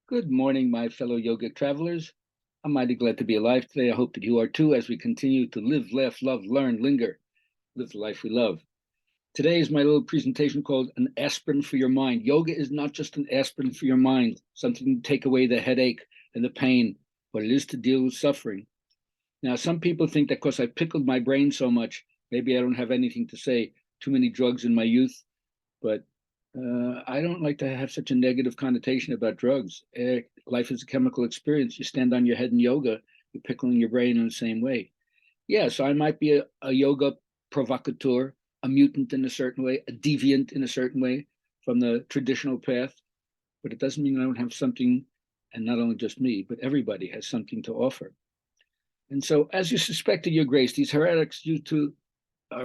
Good morning, my fellow yogic travelers. I'm mighty glad to be alive today. I hope that you are too as we continue to live, laugh, love, learn, linger, live the life we love. Today is my little presentation called An Aspirin for Your Mind. Yoga is not just an aspirin for your mind, something to take away the headache and the pain, but it is to deal with suffering. Now, some people think that because I pickled my brain so much, maybe I don't have anything to say, too many drugs in my youth, but I don't like to have such a negative connotation about drugs. Life is a chemical experience. You stand on your head in yoga, you're pickling your brain in the same way. Yes, I might be a yoga provocateur, a mutant in a certain way, a deviant in a certain way from the traditional path, but it doesn't mean I don't have something, and not only just me, but everybody has something to offer. And so, as you suspected, Your Grace, these heretics used to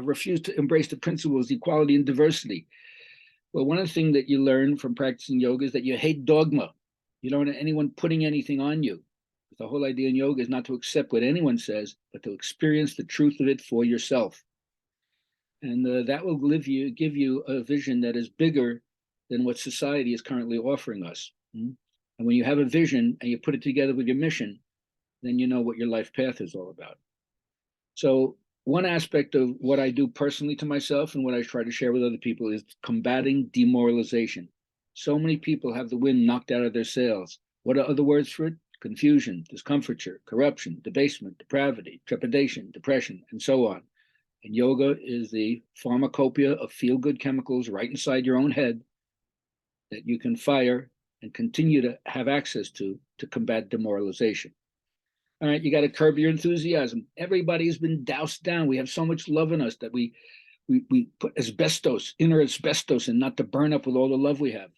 refuse to embrace the principles of equality and diversity. Well, one of the things that you learn from practicing yoga is that you hate dogma. You don't want anyone putting anything on you. The whole idea in yoga is not to accept what anyone says, but to experience the truth of it for yourself. And that will give you a vision that is bigger than what society is currently offering us. And when you have a vision and you put it together with your mission, then you know what your life path is all about. So one aspect of what I do personally to myself and what I try to share with other people is combating demoralization. So many people have the wind knocked out of their sails. What are other words for it? Confusion, discomfiture, corruption, debasement, depravity, trepidation, depression, and so on. And yoga is the pharmacopoeia of feel good chemicals right inside your own head that you can fire and continue to have access to combat demoralization. All right, you got to curb your enthusiasm. Everybody's been doused down. We have so much love in us that we put asbestos, inner asbestos, and not to burn up with all the love we have.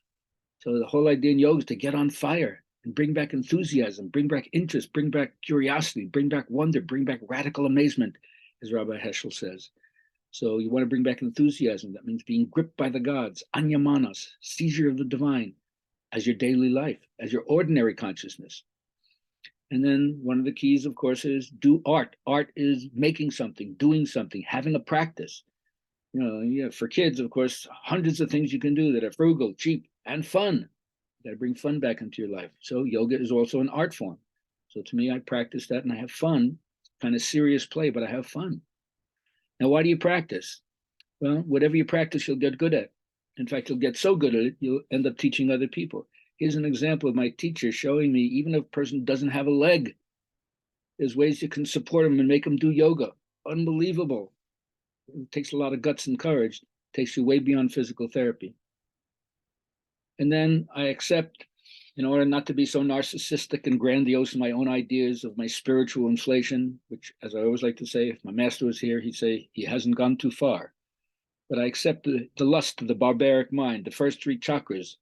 So the whole idea in yoga is to get on fire and bring back enthusiasm, bring back interest, bring back curiosity, bring back wonder, bring back radical amazement, as Rabbi Heschel says. So you want to bring back enthusiasm. That means being gripped by the gods, anyamanas, seizure of the divine, as your daily life, as your ordinary consciousness. And then one of the keys, of course, is do art. Art is making something, doing something, having a practice. Yeah, for kids, of course, hundreds of things you can do that are frugal, cheap, and fun. You got to bring fun back into your life. So yoga is also an art form. So to me, I practice that and I have fun. Kind of serious play, but I have fun. Now, why do you practice? Well, whatever you practice, you'll get good at. In fact, you'll get so good at it, you'll end up teaching other people. Here's an example of my teacher showing me even if a person doesn't have a leg, there's ways you can support them and make them do yoga. Unbelievable. It takes a lot of guts and courage. It takes you way beyond physical therapy. And then I accept, in order not to be so narcissistic and grandiose in my own ideas of my spiritual inflation, which, as I always like to say, if my master was here, he'd say he hasn't gone too far. But I accept the lust of the barbaric mind, the first three chakras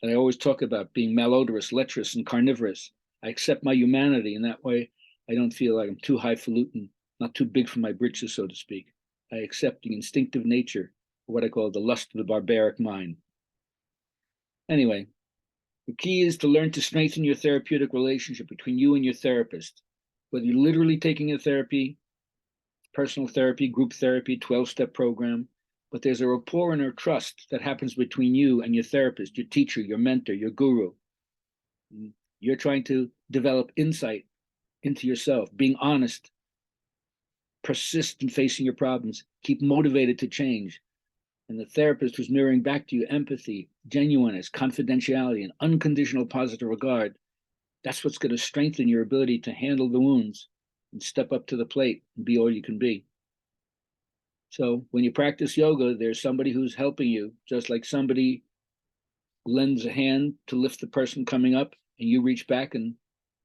that I always talk about being malodorous, lecherous, and carnivorous. I accept my humanity in that way. I don't feel like I'm too highfalutin, not too big for my britches, so to speak. I accept the instinctive nature of what I call the lust of the barbaric mind. Anyway, the key is to learn to strengthen your therapeutic relationship between you and your therapist. Whether you're literally taking a therapy, personal therapy, group therapy, 12-step program, but there's a rapport and a trust that happens between you and your therapist, your teacher, your mentor, your guru. You're trying to develop insight into yourself, being honest, persist in facing your problems, keep motivated to change. And the therapist who's mirroring back to you empathy, genuineness, confidentiality, and unconditional positive regard. That's what's going to strengthen your ability to handle the wounds and step up to the plate and be all you can be. So when you practice yoga, there's somebody who's helping you, just like somebody lends a hand to lift the person coming up, and you reach back and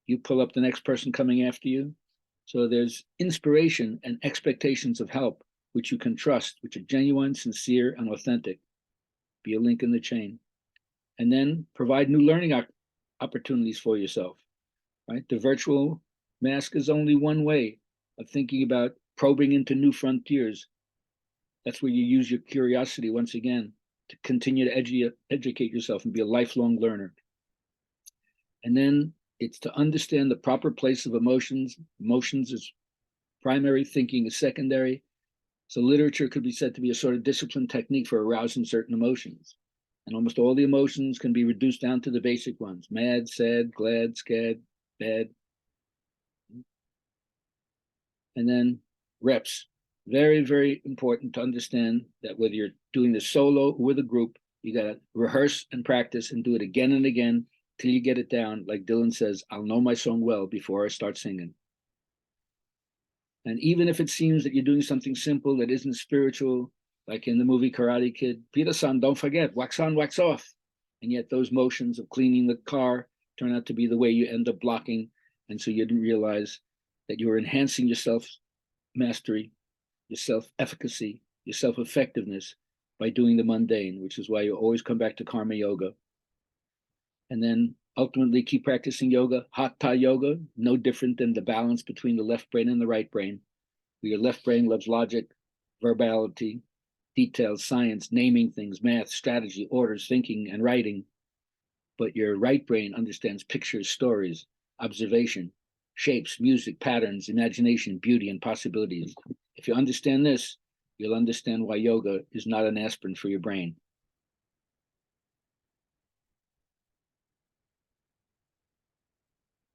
you pull up the next person coming after you. So there's inspiration and expectations of help, which you can trust, which are genuine, sincere, and authentic. Be a link in the chain. And then provide new learning opportunities for yourself, right? The virtual mask is only one way of thinking about probing into new frontiers. That's where you use your curiosity once again to continue to educate yourself and be a lifelong learner. And then it's to understand the proper place of emotions. Emotions is primary, thinking is secondary. So literature could be said to be a sort of disciplined technique for arousing certain emotions. And almost all the emotions can be reduced down to the basic ones: mad, sad, glad, scared, bad. And then reps. Very, very important to understand that whether you're doing this solo or with a group, you got to rehearse and practice and do it again and again till you get it down. Like Dylan says, I'll know my song well before I start singing. And even if it seems that you're doing something simple that isn't spiritual, like in the movie Karate Kid, Peter-san, don't forget, wax on, wax off. And yet those motions of cleaning the car turn out to be the way you end up blocking. And so you didn't realize that you were enhancing your self-mastery, your self-efficacy, your self-effectiveness by doing the mundane, which is why you always come back to karma yoga. And then ultimately keep practicing yoga, hatha yoga, no different than the balance between the left brain and the right brain. Where your left brain loves logic, verbality, details, science, naming things, math, strategy, orders, thinking, and writing. But your right brain understands pictures, stories, observation, shapes, music, patterns, imagination, beauty, and possibilities. If you understand this, you'll understand why yoga is not an aspirin for your brain.